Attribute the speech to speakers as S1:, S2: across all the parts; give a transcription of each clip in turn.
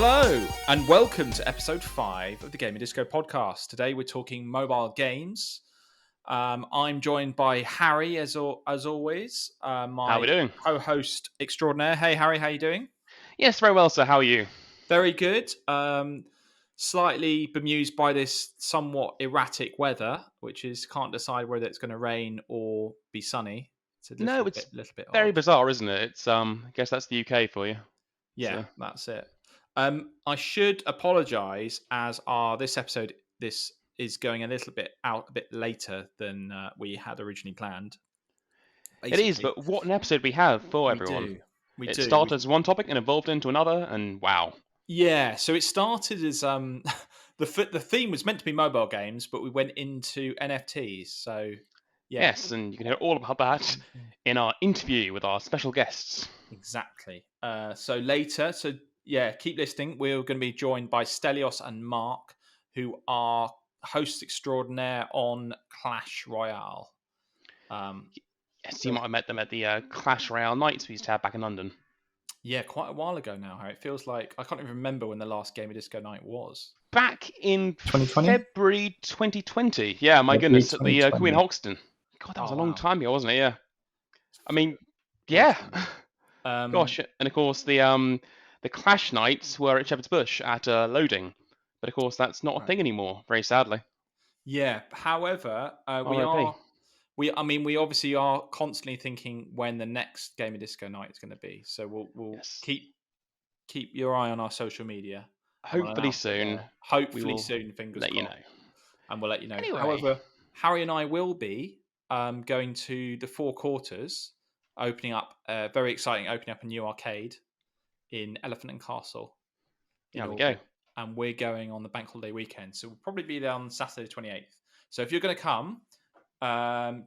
S1: Hello, and welcome to episode 5 of the Gamerdisco podcast. Today we're talking mobile games. I'm joined by Harry, as always, my
S2: How we doing?
S1: co-host extraordinaire. Hey, Harry, how you doing?
S2: Yes, very well, sir. How are you?
S1: Very good. Slightly bemused by this somewhat erratic weather, which is can't decide whether it's going to rain or be sunny. It's a little bit
S2: very
S1: odd.
S2: bizarre, isn't it? It's I guess that's the UK for you.
S1: Yeah,
S2: So.
S1: that's it. I should apologise as this is going a little bit out a bit later than we had originally planned.
S2: It is, but what an episode we have for everyone.
S1: We
S2: it
S1: do.
S2: started as one topic and evolved into another, and wow.
S1: Yeah, so it started as the theme was meant to be mobile games, but we went into NFTs. So yeah.
S2: Yes, and you can hear all about that in our interview with our special guests.
S1: Exactly. So later, keep listening. We're going to be joined by Stelios and Mark, who are hosts extraordinaire on Clash Royale.
S2: Yes, you might have met them at the Clash Royale nights we used to have back in London.
S1: Yeah, quite a while ago now, Harry. It feels like I can't even remember when the last Gamerdisco night was.
S2: Back in
S3: 2020?
S2: February 2020. Yeah, my goodness, at the Queen Hoxton. God, that was a long time ago, wasn't it? Yeah. I mean, yeah. Gosh, and of course the Clash Nights were at Shepherd's Bush at Loading, but of course that's not a thing anymore, very sadly.
S1: Yeah. However, we obviously are constantly thinking when the next Gamerdisco night is going to be. So we'll keep your eye on our social media.
S2: Hopefully soon.
S1: Hopefully soon. Fingers crossed.
S2: Let you know,
S1: and we'll let you know.
S2: Anyway.
S1: However, Harry and I will be going to the Four Quarters. Opening up, very exciting, opening up a new arcade in Elephant and Castle.
S2: There we go.
S1: And we're going on the bank holiday weekend. So we'll probably be there on Saturday the 28th. So if you're going to come,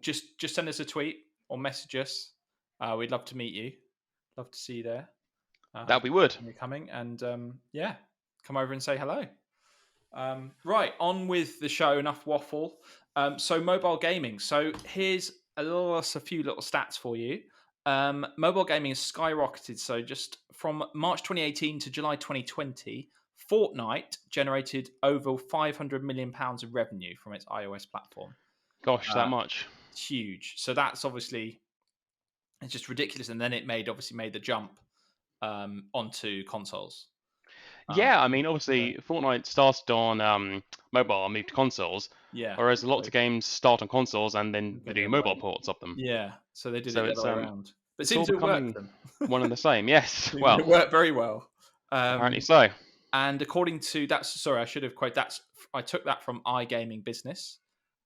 S1: just send us a tweet or message us. We'd love to meet you. Love to see you there.
S2: That we would.
S1: You're coming. And come over and say hello. Right, on with the show. Enough waffle. So mobile gaming. So here's a few little stats for you. Mobile gaming has skyrocketed. So just from March 2018 to July 2020, Fortnite generated over £500 million of revenue from its iOS platform.
S2: Gosh, that much.
S1: It's huge. So that's obviously, it's just ridiculous. And then it made the jump onto consoles.
S2: Yeah, I mean, obviously, Fortnite started on mobile and moved to consoles.
S1: Yeah.
S2: Whereas lots of games start on consoles and then they do mobile ports of them.
S1: Yeah, so they did it the other way around. But it seems
S2: to
S1: work for them.
S2: One and the same, yes. Well,
S1: it worked very well.
S2: Apparently so.
S1: And according to I should have quoted that. I took that from iGaming Business,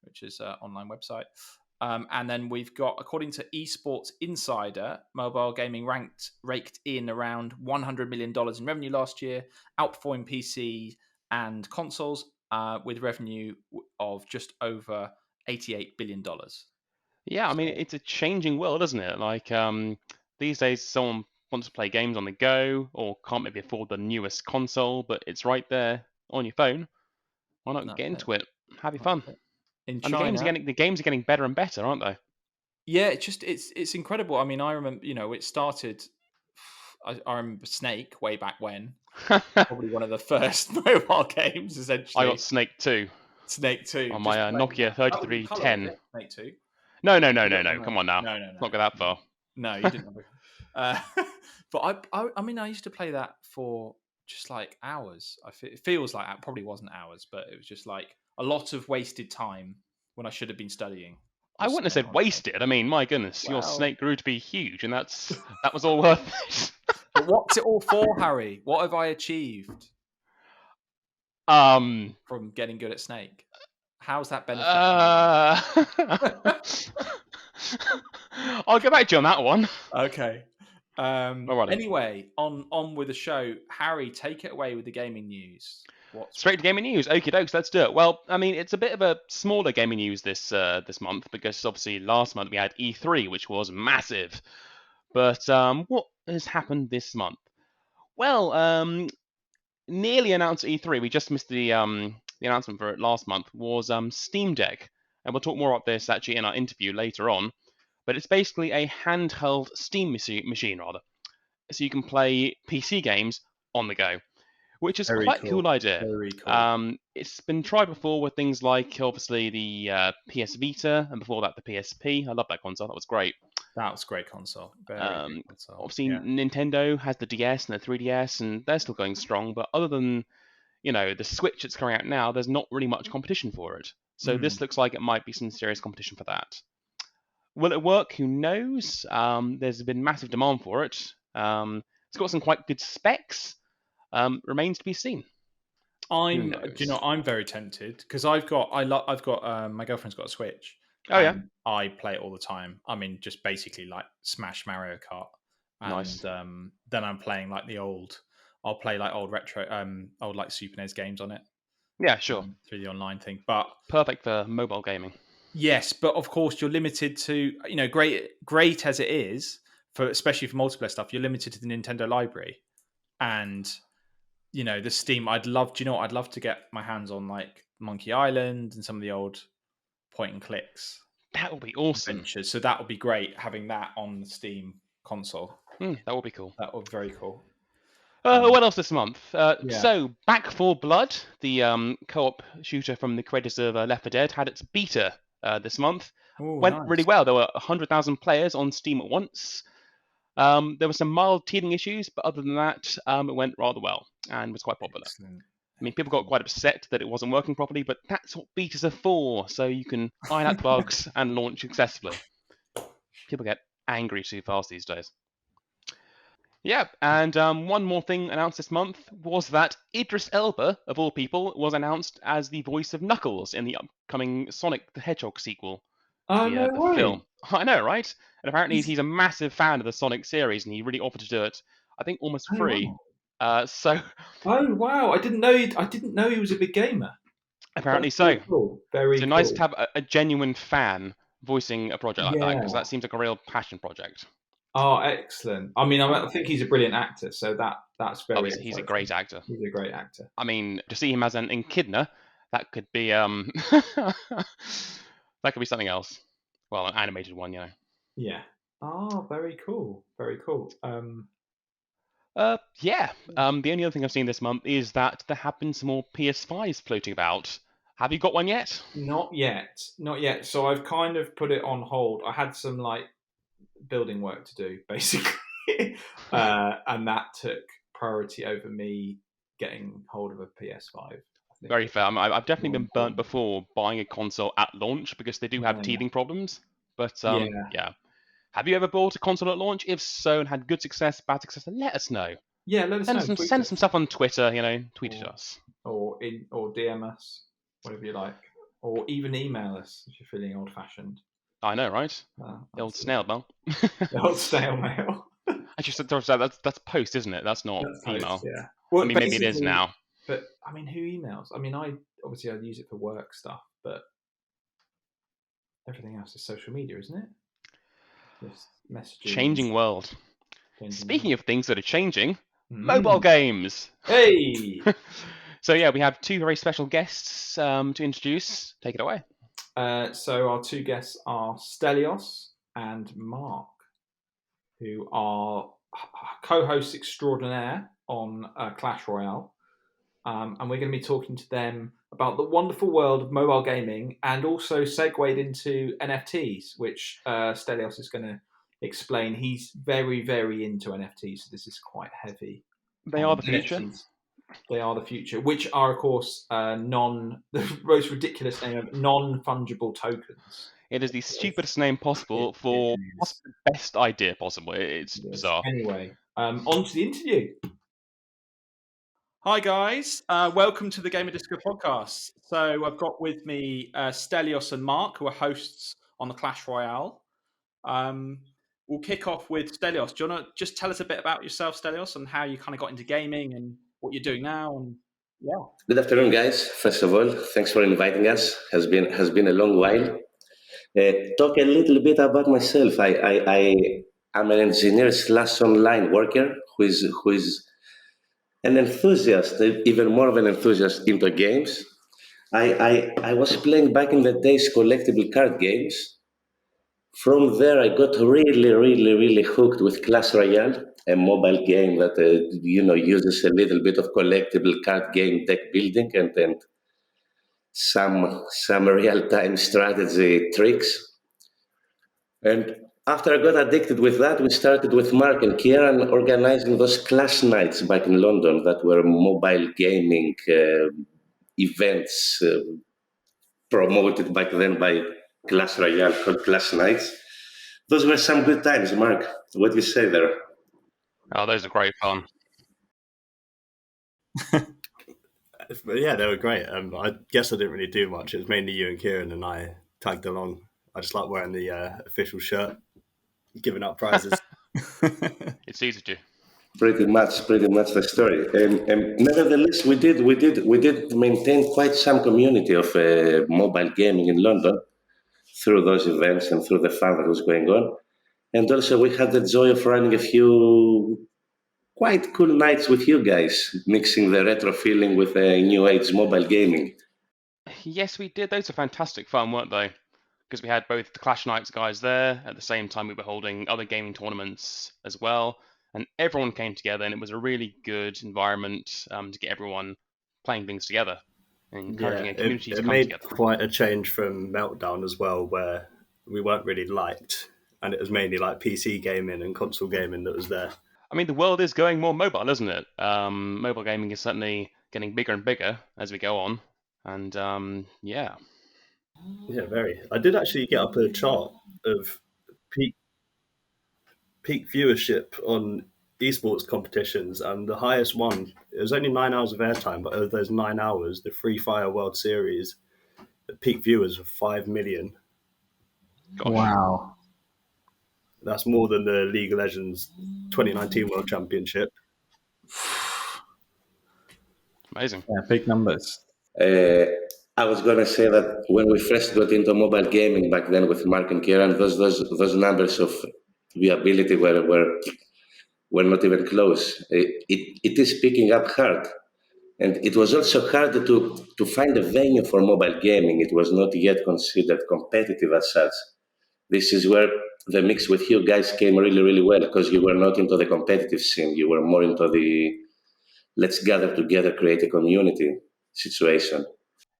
S1: which is an online website. And then we've got, according to Esports Insider, mobile gaming raked in around $100 million in revenue last year, outperforming PC and consoles with revenue of just over $88 billion.
S2: Yeah, I mean, it's a changing world, isn't it? Like, these days, someone wants to play games on the go or can't maybe afford the newest console, but it's right there on your phone. Why not get into it? Have your fun.
S1: In
S2: and
S1: China,
S2: the games are getting better and better, aren't they?
S1: Yeah, it's incredible. I mean, I remember, it started. I remember Snake way back when. Probably one of the first mobile games, essentially.
S2: I got Snake 2.
S1: Snake 2
S2: on my Nokia 3310.
S1: Snake 2.
S2: No. Come on now.
S1: No.
S2: Not go that far.
S1: No, you didn't. But I mean, I used to play that for just like hours. It feels like it probably wasn't hours, but it was just like a lot of wasted time when I should have been studying.
S2: I wouldn't have said wasted. I mean, my goodness, your Snake grew to be huge, and that was all worth it.
S1: But what's it all for, Harry? What have I achieved?
S2: From
S1: getting good at Snake. How's that benefit?
S2: I'll get back to you on that one.
S1: Okay. Anyway, on with the show. Harry, take it away with the gaming news.
S2: Straight to gaming news. Okie dokes, let's do it. Well, I mean, it's a bit of a smaller gaming news this month because obviously last month we had E3, which was massive. But what has happened this month? Well, nearly announced E3. We just missed the announcement for it last month. Was Steam Deck, and we'll talk more about this actually in our interview later on. But it's basically a handheld Steam machine, rather, so you can play PC games on the go. which is
S1: Very
S2: quite a
S1: cool.
S2: cool idea.
S1: Very cool.
S2: It's been tried before with things like, obviously, the PS Vita, and before that, the PSP. I love that console. That was great.
S1: That was a great console. Very great console.
S2: Obviously,
S1: Yeah.
S2: Nintendo has the DS and the 3DS, and they're still going strong. But other than, the Switch that's coming out now, there's not really much competition for it. So this looks like it might be some serious competition for that. Will it work? Who knows? There's been massive demand for it. It's got some quite good specs. Remains to be seen.
S1: I'm very tempted because I've got my girlfriend's got a Switch.
S2: Oh yeah,
S1: I play it all the time. I mean, just basically like Smash Mario Kart, and
S2: nice.
S1: then I'm playing like I'll play like old retro, old like Super NES games on it.
S2: Yeah, sure.
S1: Through the online thing, but
S2: perfect for mobile gaming.
S1: Yes, but of course you're limited to great as it is especially for multiplayer stuff. You're limited to the Nintendo library, and the Steam. I'd love to get my hands on like Monkey Island and some of the old point and clicks.
S2: That would be awesome.
S1: Adventures. So that would be great having that on the Steam console.
S2: That would be cool.
S1: That would be very cool.
S2: What else this month? So Back 4 Blood, the co-op shooter from the creators of Left 4 Dead, had its beta this month. Went really well. There were 100,000 players on Steam at once. There were some mild teething issues, but other than that, it went rather well and was quite popular.
S1: Excellent.
S2: I mean, people got quite upset that it wasn't working properly, but that's what betas are for, so you can iron out bugs and launch successfully. People get angry too fast these days. Yeah, and one more thing announced this month was that Idris Elba, of all people, was announced as the voice of Knuckles in the upcoming Sonic the Hedgehog sequel.
S1: The
S2: film. I know, right? And apparently he's a massive fan of the Sonic series, and he really offered to do it, I think, almost free.
S1: Wow.
S2: Oh
S1: wow! I didn't know he was a big gamer.
S2: Apparently
S1: That's so. Cool. Very
S2: so
S1: cool.
S2: Nice to have a genuine fan voicing a project like that, because that seems like a real passion project.
S1: Oh, excellent! I mean, I think he's a brilliant actor, so that's very.
S2: He's a great actor.
S1: He's a great actor.
S2: I mean, to see him as an echidna, that could be that could be something else. Well, an animated one,
S1: Yeah. Oh, very cool. Very cool.
S2: The only other thing I've seen this month is that there have been some more PS5s floating about. Have you got one yet?
S1: Not yet. So I've kind of put it on hold. I had some like building work to do, basically, and that took priority over me getting hold of a PS5.
S2: Very fair. I've definitely been burnt before buying a console at launch because they do have teething problems. But yeah. Have you ever bought a console at launch? If so, and had good success, bad success, let us know.
S1: Yeah, let us know.
S2: Send us some stuff on Twitter. Tweet at us
S1: or DM us, whatever you like, or even email us if you're feeling old-fashioned.
S2: I know, right? The old snail mail.
S1: The old snail mail.
S2: Actually, that's post, isn't it? That's not email.
S1: Post, yeah. Well,
S2: I mean, maybe it is now.
S1: But I mean, who emails? I mean, I use it for work stuff, but everything else is social media, isn't it? Just messaging.
S2: Changing world. Speaking of things that are changing, mobile games.
S1: Hey.
S2: So yeah, we have two very special guests to introduce. Take it away.
S1: So our two guests are Stelios and Mark, who are co-hosts extraordinaire on Clash Royale. And we're going to be talking to them about the wonderful world of mobile gaming and also segued into NFTs, which Stelios is going to explain. He's very, very into NFTs, so this is quite heavy.
S2: They are the future.
S1: NFTs. They are the future, which are, of course, the most ridiculous name of non-fungible tokens.
S2: It is the stupidest name possible for the best idea possible. It's bizarre.
S1: Anyway, on to the interview. Hi guys, welcome to the Gamerdisco podcast. So I've got with me Stelios and Mark, who are hosts on the Clash Royale. We'll kick off with Stelios. Do you want to just tell us a bit about yourself, Stelios, and how you kind of got into gaming and what you're doing now? And
S3: Good afternoon, guys. First of all, thanks for inviting us. Has been a long while. Talk a little bit about myself. I'm an engineer / online worker who is an enthusiast, even more of an enthusiast into games. I was playing back in the days collectible card games. From there, I got really, really, really hooked with Clash Royale. a mobile game that uses a little bit of collectible card game deck building and some real-time strategy tricks. And after I got addicted with that, we started with Mark and Kieran organizing those Clash Nights back in London that were mobile gaming events promoted back then by Clash Royale called Clash Nights. Those were some good times, Mark. What do you say there?
S2: Oh, those are great fun.
S4: Yeah, they were great. I guess I didn't really do much. It was mainly you and Kieran and I tagged along. I just like wearing the official shirt, giving out prizes.
S2: It suited you.
S3: Pretty much the story. And nevertheless, we did maintain quite some community of mobile gaming in London through those events and through the fun that was going on. And also, we had the joy of running a few quite cool nights with you guys, mixing the retro feeling with new age mobile gaming.
S2: Yes, we did. Those were fantastic fun, weren't they? Because we had both the Clash Nights guys there. At the same time, we were holding other gaming tournaments as well. And everyone came together, and it was a really good environment to get everyone playing things together and encouraging a community to come
S4: made
S2: together.
S4: Quite a change from Meltdown as well, where we weren't really liked, and it was mainly like PC gaming and console gaming that was there.
S2: I mean, the world is going more mobile, isn't it? Mobile gaming is certainly getting bigger and bigger as we go on. And yeah.
S4: Yeah, very. I did actually get up a chart of peak viewership on esports competitions, and the highest one, it was only 9 hours of airtime, but of those 9 hours, the Free Fire World Series, the peak viewers of 5 million.
S2: Gosh.
S5: Wow.
S4: That's more than the League of Legends 2019 World Championship.
S2: Amazing.
S5: Yeah, big numbers.
S3: I was going to say that when we first got into mobile gaming back then with Mark and Kieran, those numbers of viewability were not even close. It is picking up hard. And it was also hard to find a venue for mobile gaming. It was not yet considered competitive as such. This is where the mix with you guys came really, really well, because you were not into the competitive scene. You were more into the let's gather together, create a community situation.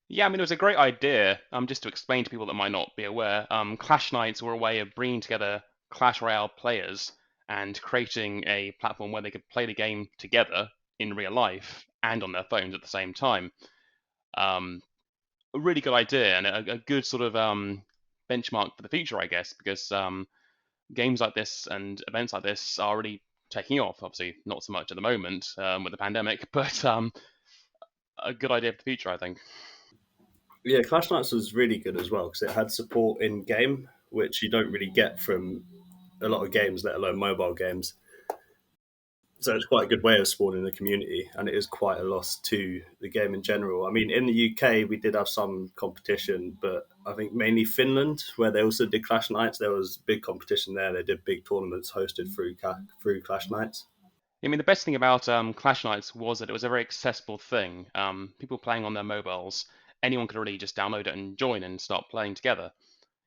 S2: Yeah, I mean, it was a great idea. Just to explain to people that might not be aware, Clash Nights were a way of bringing together Clash Royale players and creating a platform where they could play the game together in real life and on their phones at the same time. A really good idea and a good sort of benchmark for the future, I guess, because games like this and events like this are already taking off. Obviously, not so much at the moment with the pandemic, but a good idea for the future, I think.
S4: Yeah, Clash Nights was really good as well because it had support in game, which you don't really get from a lot of games, let alone mobile games. So it's quite a good way of spawning the community, and it is quite a loss to the game in general. I mean, in the UK, we did have some competition, but I think mainly Finland, where they also did Clash Nights, there was big competition there. They did big tournaments hosted through Clash Nights.
S2: I mean, the best thing about Clash Nights was that it was a very accessible thing. People playing on their mobiles, anyone could really just download it and join and start playing together.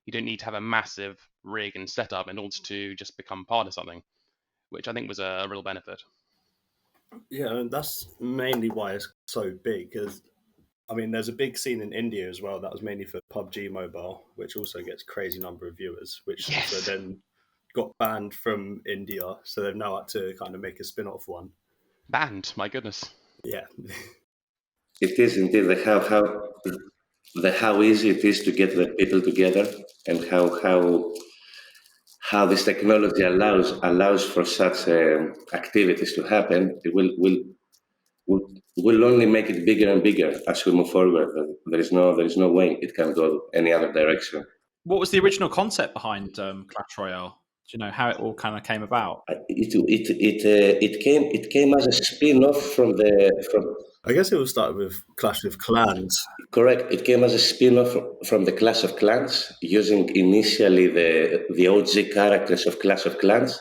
S2: You don't need to have a massive rig and setup in order to just become part of something, which I think was a real benefit.
S4: Yeah, and that's mainly why it's so big, because, I mean, there's a big scene in India as well that was mainly for PUBG Mobile, which also gets a crazy number of viewers, which
S2: Yes.
S4: also then got banned from India, so they've now had to kind of make a spin-off one.
S2: Banned, my goodness.
S4: Yeah.
S3: It is indeed how easy it is to get the people together, and how this technology allows for such activities to happen. It will only make it bigger and bigger as we move forward. There is no way it can go any other direction.
S1: What was the original concept behind Clash Royale? Do you know how it all kind of came about?
S3: It came as a spin-off from.
S4: I guess it will start with Clash of Clans.
S3: Correct. It came as a spin-off from the Clash of Clans, using initially the OG characters of Clash of Clans,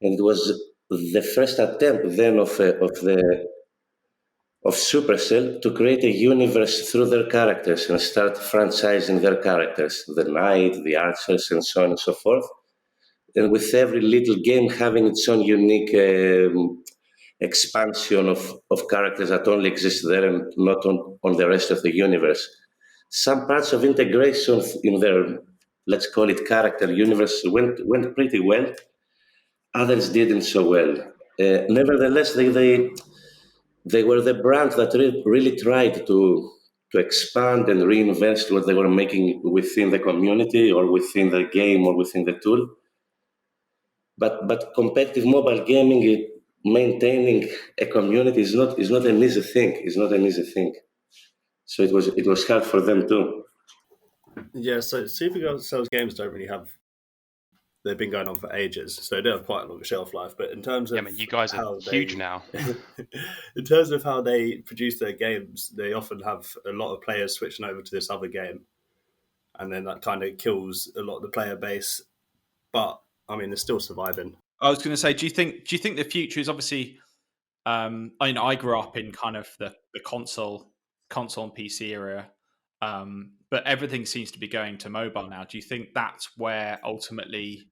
S3: and it was the first attempt then of Supercell to create a universe through their characters and start franchising their characters, the Knight, the Archers, and so on and so forth. with every little game having its own unique expansion of characters that only exist there and not on the rest of the universe. Some parts of integration in their, let's call it, character universe went pretty well. Others didn't so well. Nevertheless, they were the brand that really tried to expand and reinvest what they were making within the community or within the game or within the tool. But competitive mobile gaming, maintaining a community is not an easy thing. It's not an easy thing. So it was hard for them too.
S4: Yeah, so Supercell's games don't really have. They've been going on for ages, so they do have quite a long shelf life. But in terms of
S2: you guys are huge now.
S4: In terms of how they produce their games, they often have a lot of players switching over to this other game, and then that kind of kills a lot of the player base. But I mean, they're still surviving.
S1: I was going to say, do you think the future is obviously? I mean, I grew up in kind of the console and PC era, but everything seems to be going to mobile now. Do you think that's where ultimately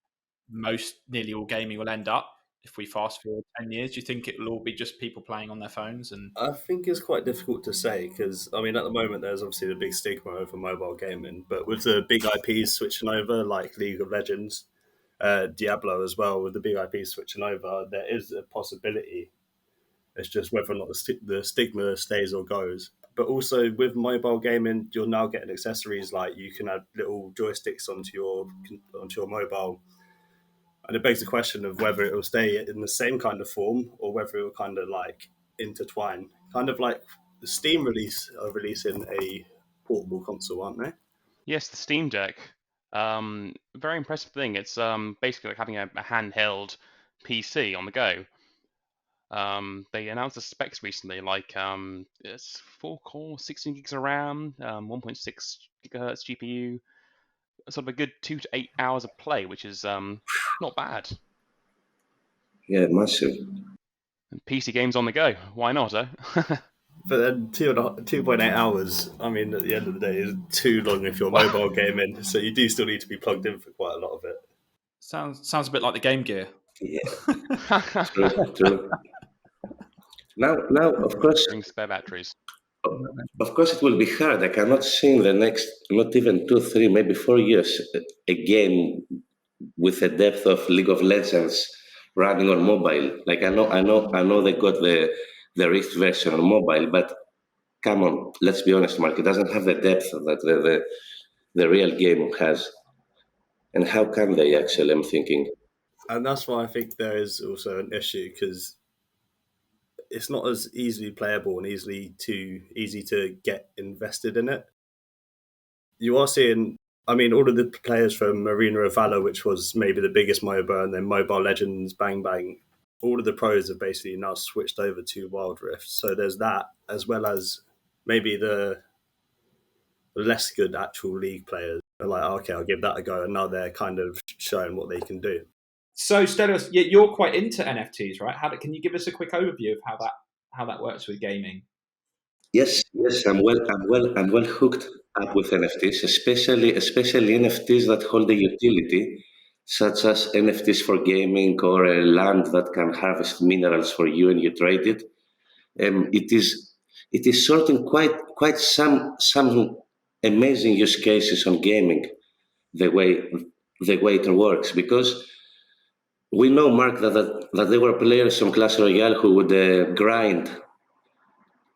S1: nearly all gaming will end up if we fast forward 10 years? Do you think it will all be just people playing on their phones? And
S4: I think it's quite difficult to say because, I mean, at the moment there's obviously the big stigma over mobile gaming, but with the big IPs switching over, like League of Legends, Diablo as well, with the big IPs switching over, there is a possibility. It's just whether or not the stigma stays or goes. But also with mobile gaming, you're now getting accessories like you can add little joysticks onto your mobile. And it begs the question of whether it will stay in the same kind of form or whether it will kind of like intertwine. Kind of like the Steam are releasing a portable console, aren't they?
S2: Yes, the Steam Deck. Very impressive thing. It's basically like having a handheld PC on the go. They announced the specs recently, like it's 4-core, 16 gigs of RAM, 1.6 gigahertz GPU, sort of a good 2 to 8 hours of play, which is not bad.
S3: Yeah, massive.
S2: And PC games on the go. Why not, eh?
S4: But then 2.8 hours, I mean, at the end of the day, is too long if you're mobile gaming. So you do still need to be plugged in for quite a lot of it.
S1: sounds a bit like the Game Gear.
S3: Yeah, true. Now, of course,
S2: Bring spare batteries.
S3: Of course, it will be hard. I cannot see in the next, not even 2, 3, maybe 4 years, a game with the depth of League of Legends running on mobile. Like I know they got the Rift version on mobile, but come on, let's be honest, Mark. It doesn't have the depth that the real game has. And how can they actually? I'm thinking.
S4: And that's why I think there is also an issue because it's not as easily playable and easy to get invested in it. You are seeing, I mean, all of the players from Arena of Valor, which was maybe the biggest MOBA, and then Mobile Legends, Bang Bang, all of the pros have basically now switched over to Wild Rift. So there's that, as well as maybe the less good actual League players are like, okay, I'll give that a go. And now they're kind of showing what they can do.
S1: So, Stelios, you're quite into NFTs, right? Can you give us a quick overview of how that works with gaming?
S3: Yes, I'm well hooked up with NFTs, especially NFTs that hold a utility, such as NFTs for gaming or a land that can harvest minerals for you and you trade it. It is sorting quite some amazing use cases on gaming, the way it works, because we know, Mark, that there were players on Clash Royale who would grind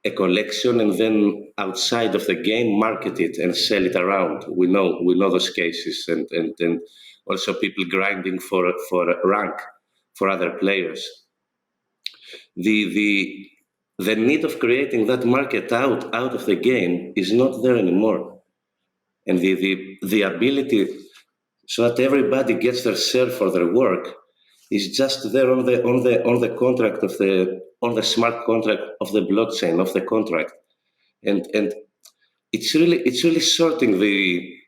S3: a collection and then outside of the game market it and sell it around. We know those cases, and also people grinding for rank for other players. The need of creating that market out of the game is not there anymore, and the ability so that everybody gets their share for their work is just there on the contract on the smart contract of the blockchain of the contract, and it's really sorting the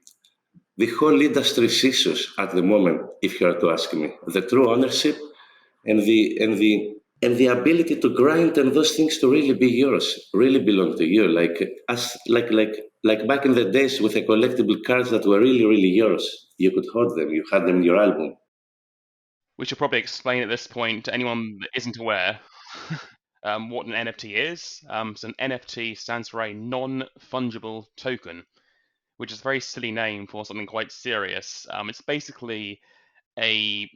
S3: whole industry's issues at the moment. If you are to ask me, the true ownership and the ability to grind and those things to really be yours, really belong to you, like back in the days with the collectible cards that were really yours. You could hold them. You had them in your album.
S2: We should probably explain at this point to anyone that isn't aware what an NFT is. So an NFT stands for a non-fungible token, which is a very silly name for something quite serious. It's basically a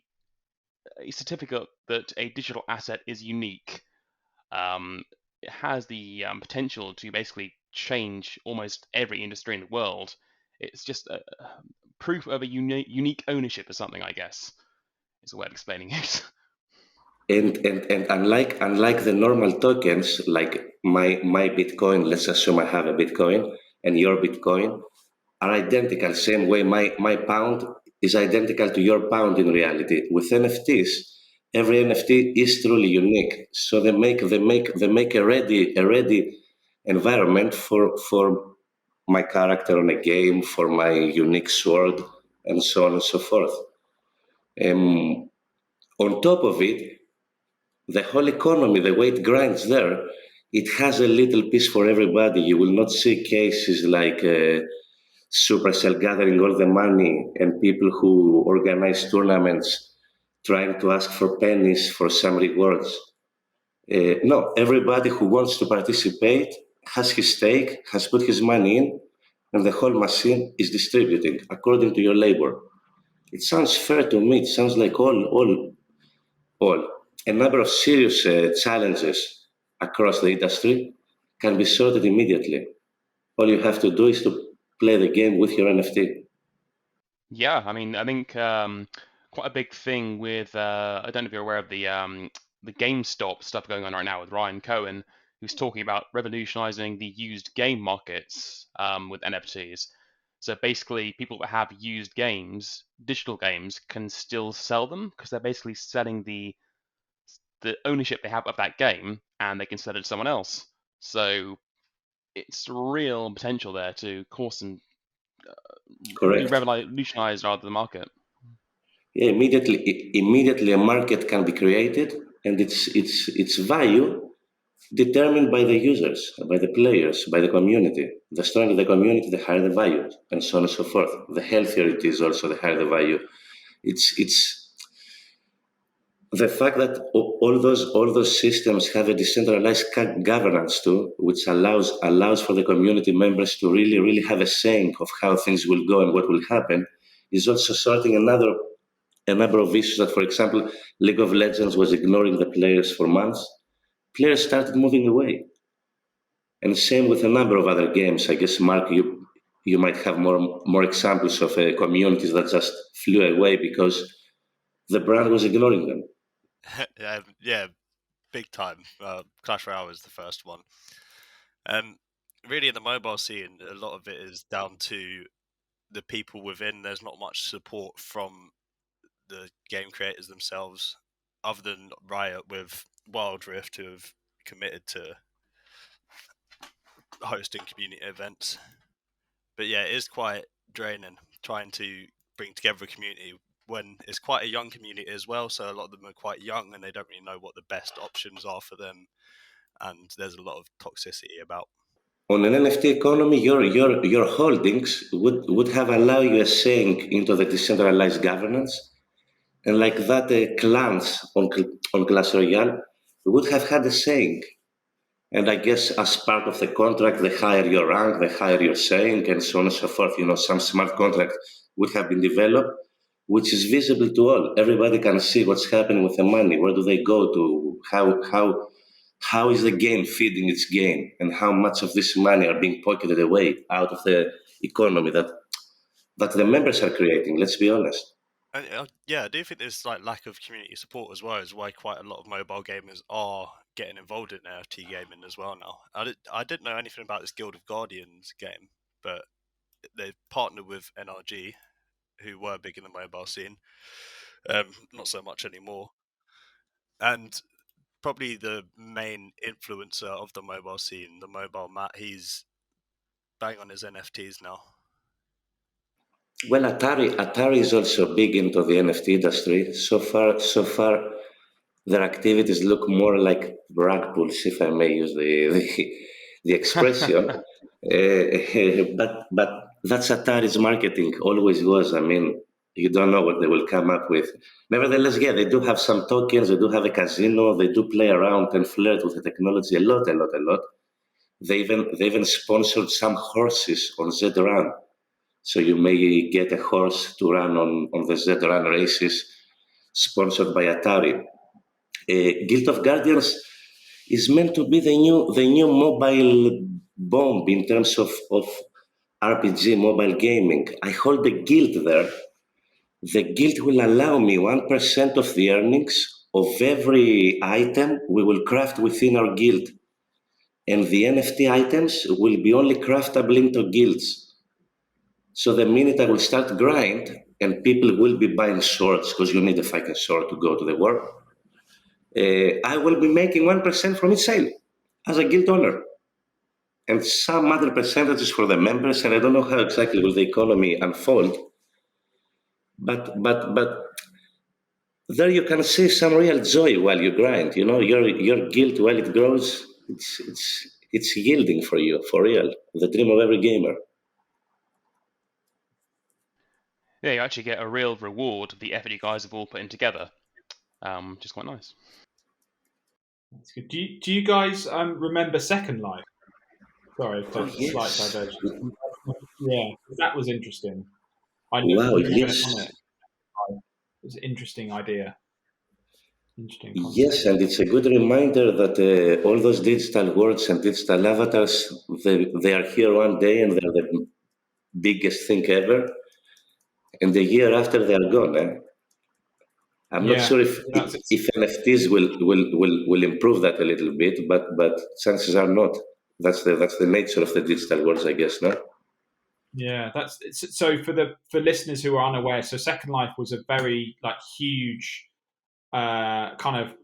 S2: certificate that a digital asset is unique. It has the potential to basically change almost every industry in the world. It's just a proof of a unique ownership of something, I guess, is a way of explaining it.
S3: And unlike the normal tokens, like my Bitcoin, let's assume I have a Bitcoin, and your Bitcoin are identical. Same way, my pound is identical to your pound in reality. With NFTs, every NFT is truly unique. So they make a ready environment for my character on a game, for my unique sword, and so on and so forth. On top of it, the whole economy, the way it grinds there, it has a little piece for everybody. You will not see cases like Supercell gathering all the money and people who organize tournaments trying to ask for pennies for some rewards. No, everybody who wants to participate has his stake, has put his money in, and the whole machine is distributing according to your labor. It sounds fair to me. It sounds like all. A number of serious challenges across the industry can be sorted immediately. All you have to do is to play the game with your NFT.
S2: Yeah, I mean, I think quite a big thing with I don't know if you're aware of the GameStop stuff going on right now with Ryan Cohen, who's talking about revolutionizing the used game markets with NFTs. So basically, people that have used games, digital games, can still sell them because they're basically selling the ownership they have of that game, and they can sell it to someone else. So it's real potential there to cause some
S3: Correct.
S2: revolutionize rather the market.
S3: Yeah, immediately a market can be created, and its value determined by the users, by the players, by the community. The stronger the community, the higher the value, and so on and so forth. The healthier it is, also the higher the value. It's the fact that all those systems have a decentralized governance too, which allows for the community members to really have a saying of how things will go and what will happen, is also sorting a number of issues that, for example, League of Legends was ignoring the players for months. Players started moving away, and same with a number of other games. I guess, Mark, you might have more examples of communities that just flew away because the brand was ignoring them.
S5: Yeah, big time. Clash Royale was the first one. Really, in the mobile scene, a lot of it is down to the people within. There's not much support from the game creators themselves, other than Riot with Wild Rift, who have committed to hosting community events. But yeah, it is quite draining trying to bring together a community when it's quite a young community as well. So a lot of them are quite young and they don't really know what the best options are for them. And there's a lot of toxicity about.
S3: On an NFT economy, your holdings would have allowed you a saying into the decentralized governance, and like that, clans on Clash Royale would have had a saying. And I guess as part of the contract, the higher your rank, the higher your saying, and so on and so forth. Some smart contract would have been developed, which is visible to all. Everybody can see what's happening with the money. Where do they go to? How is the game feeding its game, and how much of this money are being pocketed away out of the economy that the members are creating? Let's be honest.
S5: Yeah, I do think there's lack of community support as well, is why quite a lot of mobile gamers are getting involved in NFT gaming as well now. I didn't know anything about this Guild of Guardians game, but they've partnered with NRG, who were big in the mobile scene, not so much anymore. And probably the main influencer of the mobile scene, the Mobile Matt, he's bang on his NFTs now.
S3: Well, Atari is also big into the NFT industry. So far, their activities look more like brag pools, if I may use the expression. But that's Atari's marketing, always was. I mean, You don't know what they will come up with. Nevertheless, yeah, they do have some tokens. They do have a casino. They do play around and flirt with the technology a lot. They even sponsored some horses on Z-Run. So you may get a horse to run on the Z-Run races sponsored by Atari. Guild of Guardians is meant to be the new mobile bomb in terms of RPG mobile gaming. I hold a guild there. The guild will allow me 1% of the earnings of every item we will craft within our guild. And the NFT items will be only craftable into guilds. So the minute I will start grind, and people will be buying swords, because you need a fucking sword to go to the war, I will be making 1% from each sale as a guild owner. And some other percentages for the members, and I don't know how exactly will the economy unfold. But there you can see some real joy while you grind. You know, your guild, while it grows, it's yielding for you, for real. The dream of every gamer.
S2: Yeah, you actually get a real reward of the effort you guys have all put in together, which is quite nice.
S1: That's good. Do you guys remember Second Life? Sorry, slight diversion. Yeah, that was interesting. I know
S3: Wow,
S1: you were
S3: yes.
S1: on it. It was an interesting idea. Interesting concept.
S3: Yes, and it's a good reminder that all those digital worlds and digital avatars, they are here one day and they're the biggest thing ever. And the year after, they are gone. I'm not sure if NFTs will improve that a little bit, but chances are not. That's the nature of the digital worlds, I guess, no?
S1: Yeah, so for listeners who are unaware. So Second Life was a very huge kind of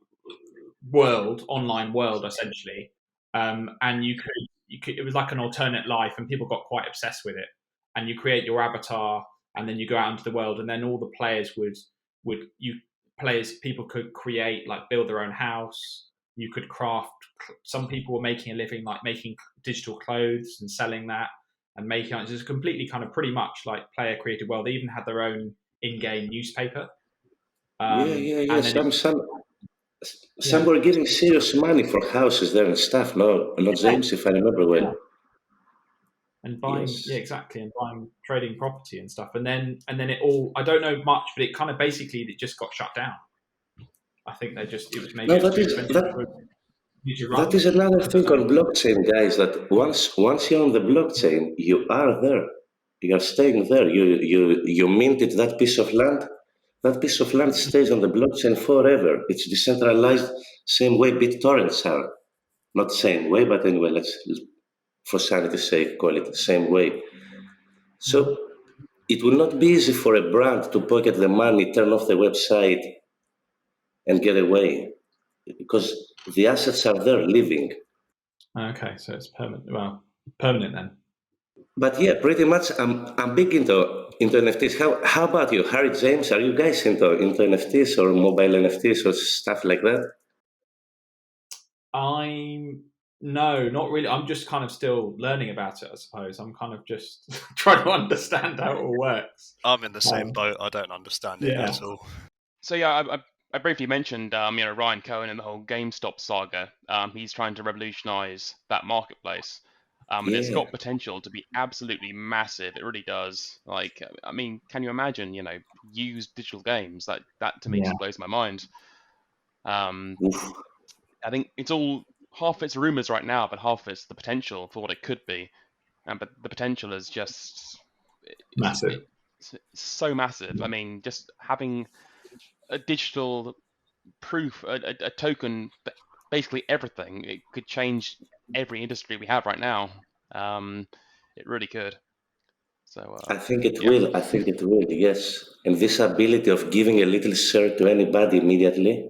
S1: online world essentially, and you could it was like an alternate life, and people got quite obsessed with it. And you create your avatar, and then you go out into the world, and then all the players people could create, build their own house. You could craft. Some people were making a living making digital clothes and selling that, and making it was completely kind of pretty much player created world. They even had their own in-game newspaper.
S3: Yeah. Some were giving serious money for houses there and stuff. No, not James, if I remember well.
S1: Yeah. And buying, exactly, and buying, trading property and stuff, and then it all. I don't know much, but it kind of basically it just got shut down. I think it was maybe.
S3: No, that is another thing on blockchain, guys. That once you're on the blockchain, you are there. You are staying there. You minted that piece of land. That piece of land stays on the blockchain forever. It's decentralized, same way BitTorrents are. Not same way, but anyway, let's for sanity's sake call it the same way. So it will not be easy for a brand to pocket the money, turn off the website, and get away, because the assets are there living.
S1: Okay, so it's permanent. Well, permanent then.
S3: But yeah, pretty much I'm big into NFTs. How about you, Harry, James? Are you guys into NFTs or mobile NFTs or stuff like that?
S1: No, not really. I'm just kind of still learning about it, I suppose. I'm kind of just trying to understand how it all works.
S5: I'm in the same boat. I don't understand it at all.
S2: So yeah, I briefly mentioned Ryan Cohen and the whole GameStop saga. He's trying to revolutionize that marketplace. And it's got potential to be absolutely massive. It really does. Can you imagine, used digital games? That to me just blows my mind. I think it's all half it's rumors right now, but half it's the potential for what it could be. But the potential is just
S1: massive.
S2: It's so massive. I mean, just having a digital proof, a token, basically everything. It could change every industry we have right now. It really could. So
S3: I think it will. I think it will. Yes, and this ability of giving a little share to anybody immediately.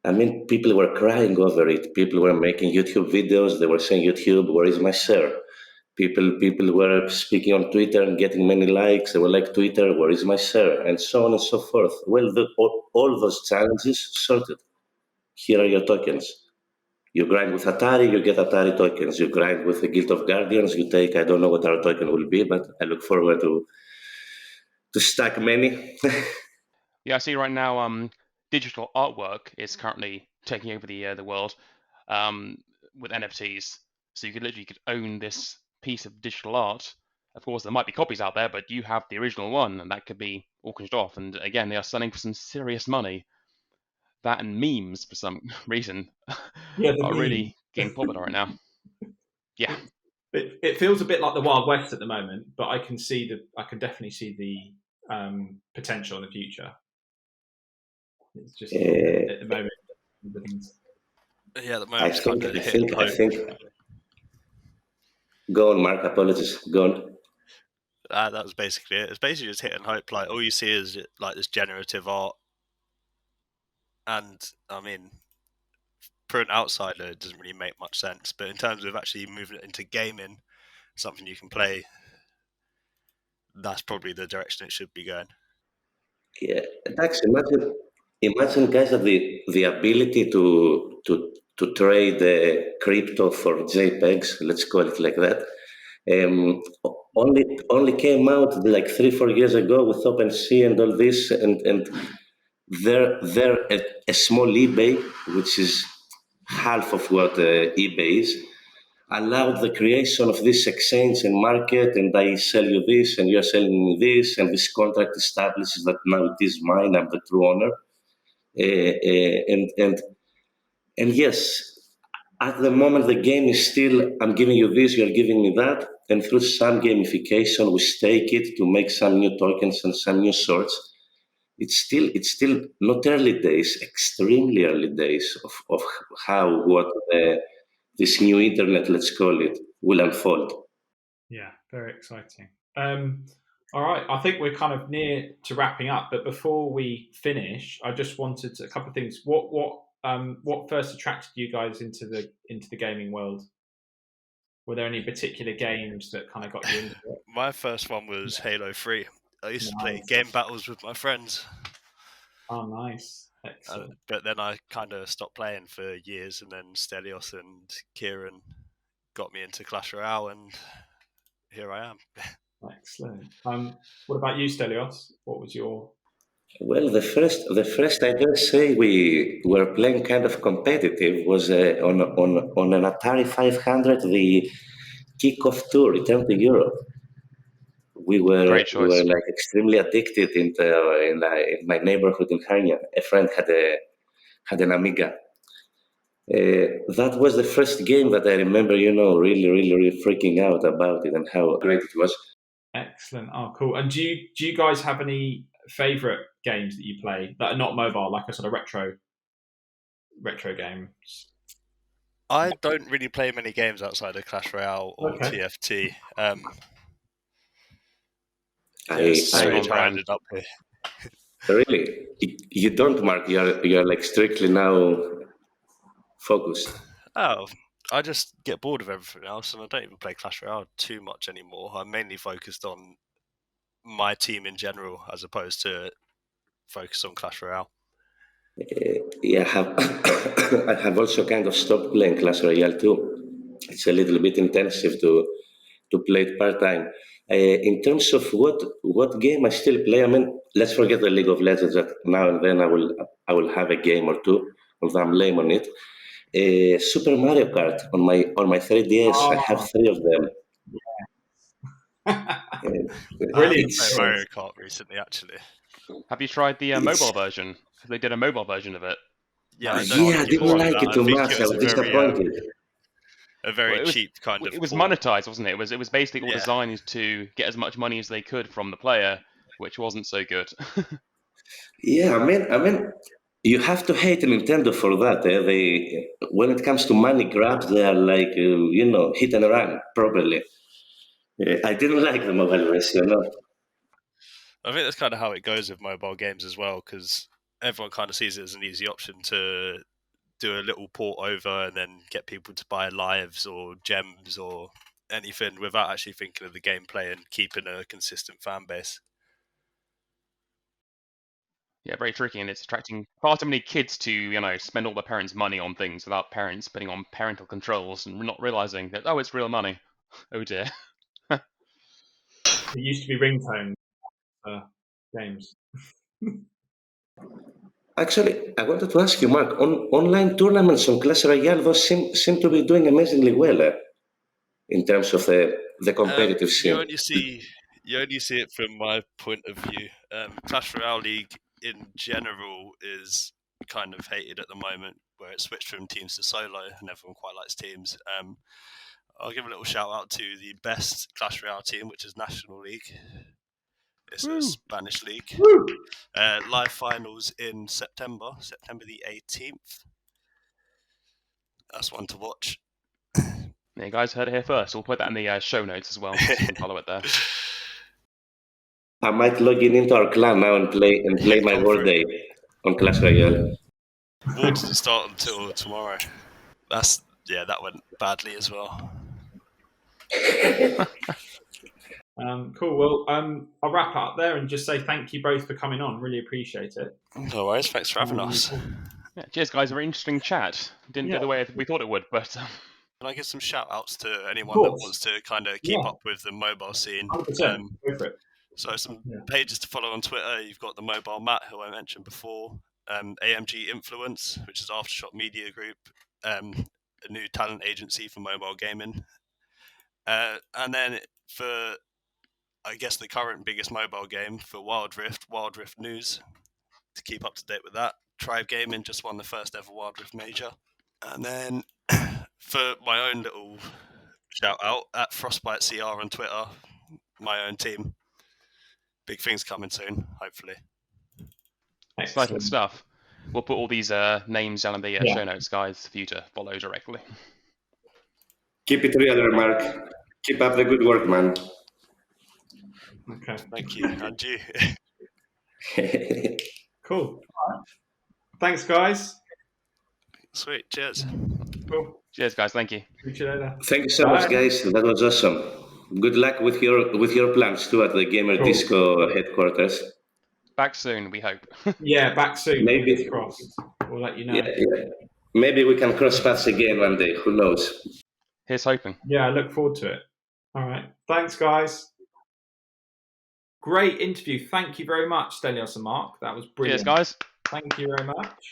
S3: I mean, people were crying over it. People were making YouTube videos. They were saying, "YouTube, where is my share?" People were speaking on Twitter and getting many likes. They were like, "Twitter, where is my share?" And so on and so forth. Well, all those challenges sorted. Here are your tokens. You grind with Atari, you get Atari tokens. You grind with the Guild of Guardians, you take, I don't know what our token will be, but I look forward to stack many.
S2: Yeah, I see right now. Digital artwork is currently taking over the world with NFTs. So you could own this piece of digital art. Of course, there might be copies out there, but you have the original one, and that could be auctioned off. And again, they are selling for some serious money. That and memes, for some reason,
S1: Yeah, the
S2: are
S1: meme.
S2: really getting popular right now. Yeah,
S1: It feels a bit like the Wild West at the moment, but I can definitely see the potential in the future. It's just at the moment.
S5: Yeah, at the
S3: I
S5: moment it's
S3: think,
S5: kind of
S3: I
S5: hitting
S3: think, I
S5: hope.
S3: think. Go on, Mark. Apologies. Go on.
S5: That was basically it. It's basically just hitting hope. Like all you see is like this generative art, and I mean, for an outsider, it doesn't really make much sense. But in terms of actually moving it into gaming, something you can play, that's probably the direction it should be going.
S3: Yeah, Dax, imagine, guys, that the ability to trade crypto for JPEGs, let's call it like that, only came out like 3-4 years ago with OpenSea and all this, and they're a small eBay, which is half of what eBay is, allowed the creation of this exchange and market, and I sell you this, and you're selling me this, and this contract establishes that now it is mine, I'm the true owner. And yes, at the moment the game is still, I'm giving you this, you're giving me that, and through some gamification we stake it to make some new tokens and some new sorts. It's still not early days, extremely early days of how this new internet, let's call it, will unfold.
S1: Yeah, very exciting. All right, I think we're kind of near to wrapping up, but before we finish, I just wanted a couple of things. What first attracted you guys into the gaming world? Were there any particular games that kind of got you into it?
S5: My first one was Halo 3. I used to play game battles with my friends.
S1: Oh, nice. Excellent.
S5: But then I kind of stopped playing for years, and then Stelios and Kieran got me into Clash Royale, and here I am.
S1: Excellent. What about you, Stelios? What was your...
S3: Well, the first I dare say we were playing kind of competitive was on an Atari 500, the Kickoff Tour, Return to Europe. We were
S2: great choice.
S3: like extremely addicted in my neighborhood in Hanya. A friend had an Amiga. That was the first game that I remember, really freaking out about it and how great it was.
S1: Excellent. Oh, cool. And do you guys have any favorite games that you play that are not mobile, like a sort of retro games?
S5: I don't really play many games outside of Clash Royale or TFT. Strange how I ended up here.
S3: Really? You don't, Mark? You're like strictly now focused.
S5: Oh, I just get bored of everything else, and I don't even play Clash Royale too much anymore. I'm mainly focused on my team in general, as opposed to focus on Clash Royale.
S3: Yeah, I have also kind of stopped playing Clash Royale too. It's a little bit intensive to play it part time. In terms of what game I still play, I mean, let's forget the League of Legends. That now and then I will have a game or two, although I'm lame on it. Super Mario Kart on my 3DS.
S1: Oh.
S3: I have 3 of them.
S1: Brilliant.
S5: I played Mario Kart recently, actually.
S2: Have you tried the mobile version? Because they did a mobile version of it.
S5: Yeah,
S3: I didn't like it too much. I was disappointed.
S5: A very cheap kind of.
S2: It was monetized, wasn't it? It was basically all designed to get as much money as they could from the player, which wasn't so good.
S3: Yeah, I mean, you have to hate Nintendo for that. When it comes to money grabs, they are like hit and run properly. I didn't like the mobile version. No.
S5: I think that's kind of how it goes with mobile games as well, because everyone kind of sees it as an easy option to do a little port over and then get people to buy lives or gems or anything without actually thinking of the gameplay and keeping a consistent fan base.
S2: Yeah, very tricky, and it's attracting far too many kids to, spend all their parents' money on things without parents spending on parental controls and not realizing that, it's real money. Oh dear.
S1: It used to be ringtone. games.
S3: Actually, I wanted to ask you, Mark, on online tournaments on Clash Royale, those seem to be doing amazingly well in terms of the competitive scene.
S5: You only see it from my point of view. Clash Royale League in general is kind of hated at the moment, where it switched from teams to solo, and everyone quite likes teams. I'll give a little shout out to the best Clash Royale team, which is National League. It's a Spanish league. Live finals in September the 18th. That's one to watch.
S2: Yeah, you guys heard it here first. We'll put that in the show notes as well, so you can follow it there.
S3: I might log into our clan now and play my World Day on Clash Royale.
S5: War doesn't start until tomorrow. That went badly as well.
S1: Cool. Well, I'll wrap it up there and just say thank you both for coming on. Really appreciate it.
S5: No worries. Thanks for having us.
S2: Yeah, cheers, guys. A very interesting chat. Didn't go the way we thought it would, but...
S5: Can I give some shout outs to anyone that wants to kind of keep up with the mobile scene?
S1: 100%. Go for it.
S5: So some pages to follow on Twitter. You've got the Mobile Matt, who I mentioned before, AMG Influence, which is Aftershock Media Group, a new talent agency for mobile gaming. And then for, I guess, the current biggest mobile game for Wild Rift News, to keep up to date with that. Tribe Gaming just won the first ever Wild Rift Major. And then for my own little shout out, at Frostbite CR on Twitter, my own team. Big things coming soon, hopefully.
S2: Exciting stuff. We'll put all these names down in the show notes, guys, for you to follow directly.
S3: Keep it real, Mark. Keep up the good work, man.
S1: Okay.
S5: Thank you. And you.
S1: Cool. Thanks, guys.
S5: Sweet. Cheers.
S1: Cool.
S2: Cheers, guys. Thank you.
S1: See you later.
S3: Thank you so much, guys. That was awesome. Good luck with your plans too at the GamerDisco headquarters.
S2: Back soon, we hope.
S1: Yeah, back soon.
S3: Maybe
S1: crossed. We'll let you know.
S3: Yeah. Maybe we can cross paths again one day. Who knows?
S2: Here's hoping.
S1: Yeah, I look forward to it. All right. Thanks, guys. Great interview. Thank you very much, Stelios and Mark. That was brilliant.
S2: Cheers, guys.
S1: Thank you very much.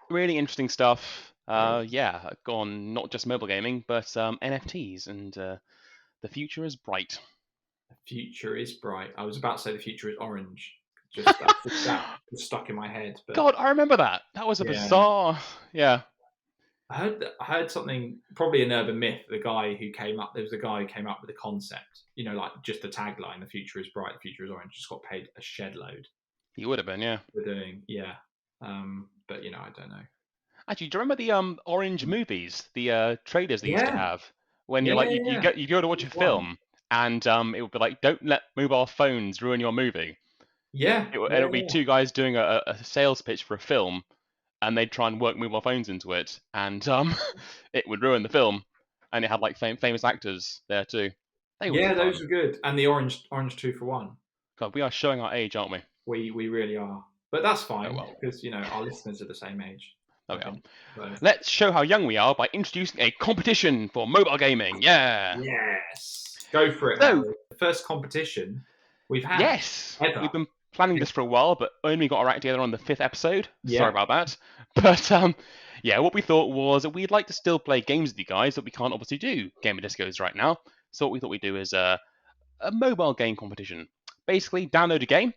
S2: Really interesting stuff. Gone not just mobile gaming, but NFTs, and the future is bright.
S1: The future is bright. I was about to say the future is orange. That was stuck in my head. But
S2: God, I remember that. That was a bizarre. Yeah.
S1: I heard something, probably an urban myth. There was a guy who came up with the concept. You know, like just the tagline: "The future is bright, the future is orange." Just got paid a shed load.
S2: He would have been, yeah.
S1: For doing, yeah. But you know, I don't know.
S2: Actually, do you remember the orange movies? The trailers they used to have when you go to watch a film, and it would be like, "Don't let mobile phones ruin your movie."
S1: Yeah.
S2: It would be two guys doing a sales pitch for a film, and they'd try and work mobile phones into it, and it would ruin the film. And it had like famous actors there too.
S1: Those were good. And the orange 2-for-1.
S2: God, we are showing our age, aren't we?
S1: We really are. But that's fine, because you know our listeners are the same age.
S2: There we are. Let's show how young we are by introducing a competition for mobile gaming. Yeah.
S1: Yes. Go for it.
S2: So,
S1: the first competition we've had.
S2: Yes.
S1: Ever.
S2: We've been planning this for a while, but only got our act together on the 5th episode.
S1: Yeah.
S2: Sorry about that. But what we thought was we'd like to still play games with you guys, but we can't obviously do Gamerdiscos right now. So what we thought we'd do is a mobile game competition. Basically, download a game,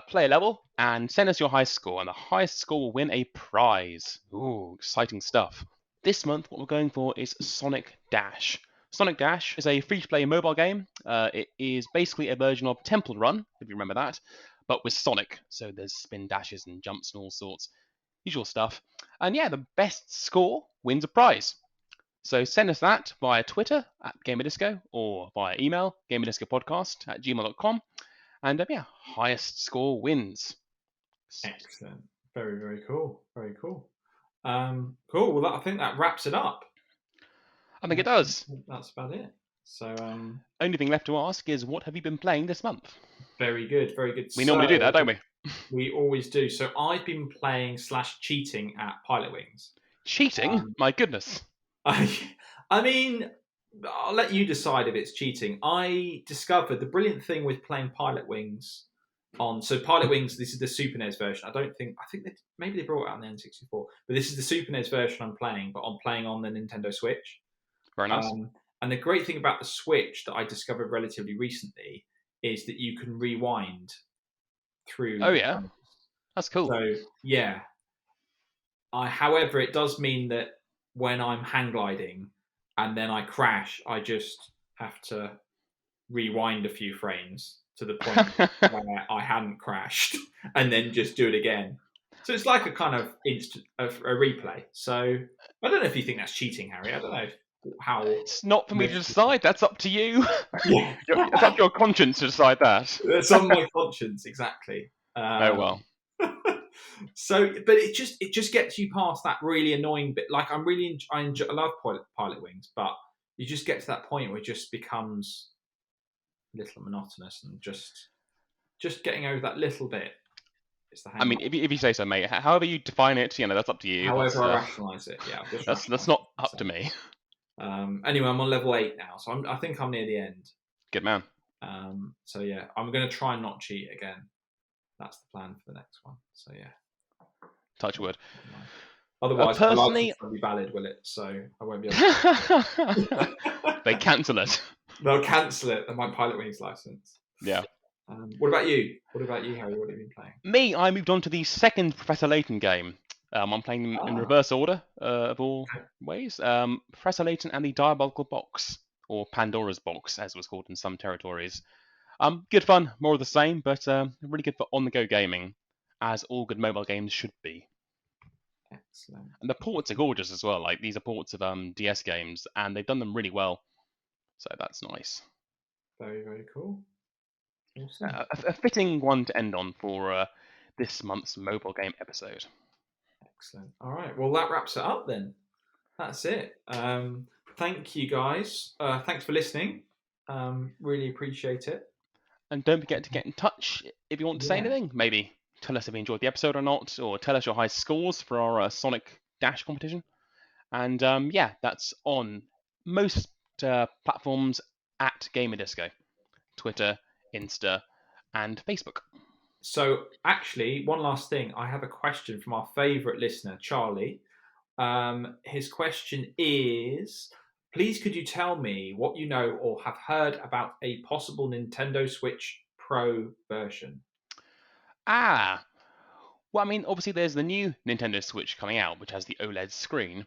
S2: play a level, and send us your highest score, and the highest score will win a prize. Ooh, exciting stuff. This month, what we're going for is Sonic Dash. Sonic Dash is a free-to-play mobile game. It is basically a version of Temple Run, if you remember that, but with Sonic. So there's spin dashes and jumps and all sorts. Usual stuff. And the best score wins a prize. So send us that via Twitter at GamerDisco or via email, gamerdiscopodcast@gmail.com. And highest score wins.
S1: Excellent. Very, very cool. Very cool. Cool. Well, I think that wraps it up.
S2: I think it does.
S1: That's about it. So,
S2: only thing left to ask is, what have you been playing this month?
S1: Very good. Very good.
S2: We normally do that, don't we?
S1: We always do. So I've been playing / cheating at Pilot Wings.
S2: Cheating? My goodness.
S1: I mean, I'll let you decide if it's cheating. I discovered the brilliant thing with playing Pilot Wings So Pilot Wings, this is the Super NES version. I think maybe they brought it out on the N64, but this is the Super NES version I'm playing, but I'm playing on the Nintendo Switch.
S2: Very nice.
S1: And the great thing about the Switch that I discovered relatively recently is that you can rewind through.
S2: Oh yeah, that's cool.
S1: So yeah. However, it does mean that when I'm hang gliding and then I crash, I just have to rewind a few frames to the point where I hadn't crashed, and then just do it again. So it's like a kind of a replay. So I don't know if you think that's cheating, Harry. I don't know how.
S2: It's not for me to decide. That's up to you.
S1: Yeah.
S2: It's up to your conscience to decide that.
S1: It's on my conscience, exactly.
S2: Oh well.
S1: So, but it just gets you past that really annoying bit. Like I love Pilot Wings, but you just get to that point where it just becomes a little monotonous, and just getting over that little bit is the hang.
S2: I mean, if you say so, mate. However you define it, that's up to you.
S1: However I rationalise it, yeah.
S2: That's not up to me.
S1: Anyway, I'm on level 8 now, so I think I'm near the end.
S2: Good man.
S1: So yeah, I'm going to try and not cheat again. That's the plan for the next one. So yeah.
S2: Touch wood.
S1: Otherwise,
S2: personally,
S1: my license won't be valid, will it? So I won't be able to.
S2: They cancel it.
S1: They'll cancel it. My Pilot Wings license.
S2: Yeah.
S1: What about you? Harry? What have you been playing?
S2: Me, I moved on to the second Professor Layton game. I'm playing them in reverse order of all ways. Professor Layton and the Diabolical Box, or Pandora's Box, as it was called in some territories. Good fun, more of the same, but really good for on-the-go gaming, as all good mobile games should be.
S1: Excellent.
S2: And the ports are gorgeous as well. Like, these are ports of DS games, and they've done them really well. So that's nice.
S1: Very, very cool. Awesome.
S2: A fitting one to end on for this month's mobile game episode.
S1: Excellent. All right. Well, that wraps it up then. That's it. Thank you, guys. Thanks for listening. Really appreciate it.
S2: And don't forget to get in touch if you want to say anything. Maybe tell us if you enjoyed the episode or not, or tell us your high scores for our Sonic Dash competition. And that's on most platforms at GamerDisco. Twitter, Insta, and Facebook.
S1: So actually, one last thing. I have a question from our favourite listener, Charlie. His question is, please could you tell me what you know or have heard about a possible Nintendo Switch Pro version?
S2: Well, I mean, obviously there's the new Nintendo Switch coming out, which has the OLED screen.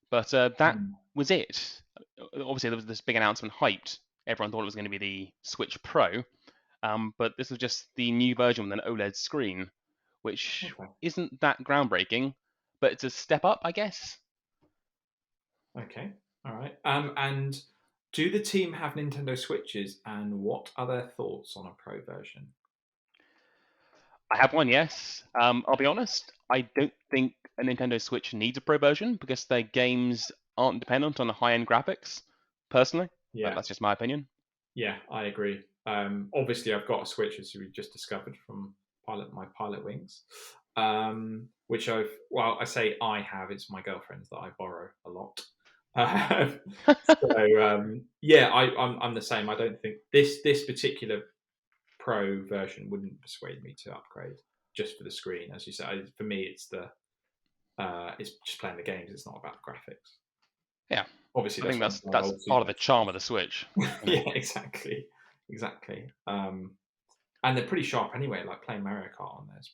S2: But that was it. Obviously, there was this big announcement hyped. Everyone thought it was going to be the Switch Pro. But this was just the new version with an OLED screen, which isn't that groundbreaking, but it's a step up, I guess.
S1: Okay, all right. And do the team have Nintendo Switches, and what are their thoughts on a Pro version?
S2: I have one, yes. I'll be honest, I don't think a Nintendo Switch needs a Pro version because their games aren't dependent on the high-end graphics, personally.
S1: Yeah.
S2: That's just my opinion.
S1: Yeah, I agree. Obviously, I've got a Switch, as we just discovered from my Pilot Wings, which I say I have. It's my girlfriend's that I borrow a lot. I'm the same. I don't think this particular Pro version wouldn't persuade me to upgrade just for the screen, as you said. For me, it's just playing the games. It's not about the graphics.
S2: Yeah,
S1: obviously,
S2: I think that's part of the charm of the Switch.
S1: Yeah, exactly. And they're pretty sharp anyway. Like playing Mario Kart on there is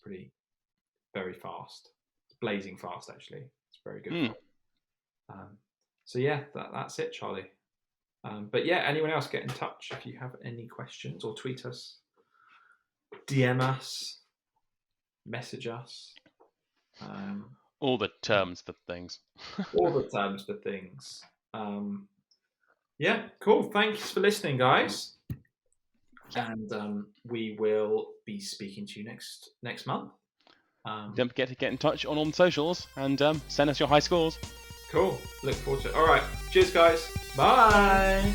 S1: very fast. It's blazing fast, actually. It's very good. So yeah, that's it, Charlie. But yeah, anyone else get in touch if you have any questions, or tweet us, DM us, message us.
S2: All the terms for things.
S1: All the terms for things. Yeah, cool. Thanks for listening, guys. And we will be speaking to you next month.
S2: Don't forget to get in touch on all the socials and send us your high scores.
S1: Cool. Look forward to it. All right. Cheers, guys. Bye.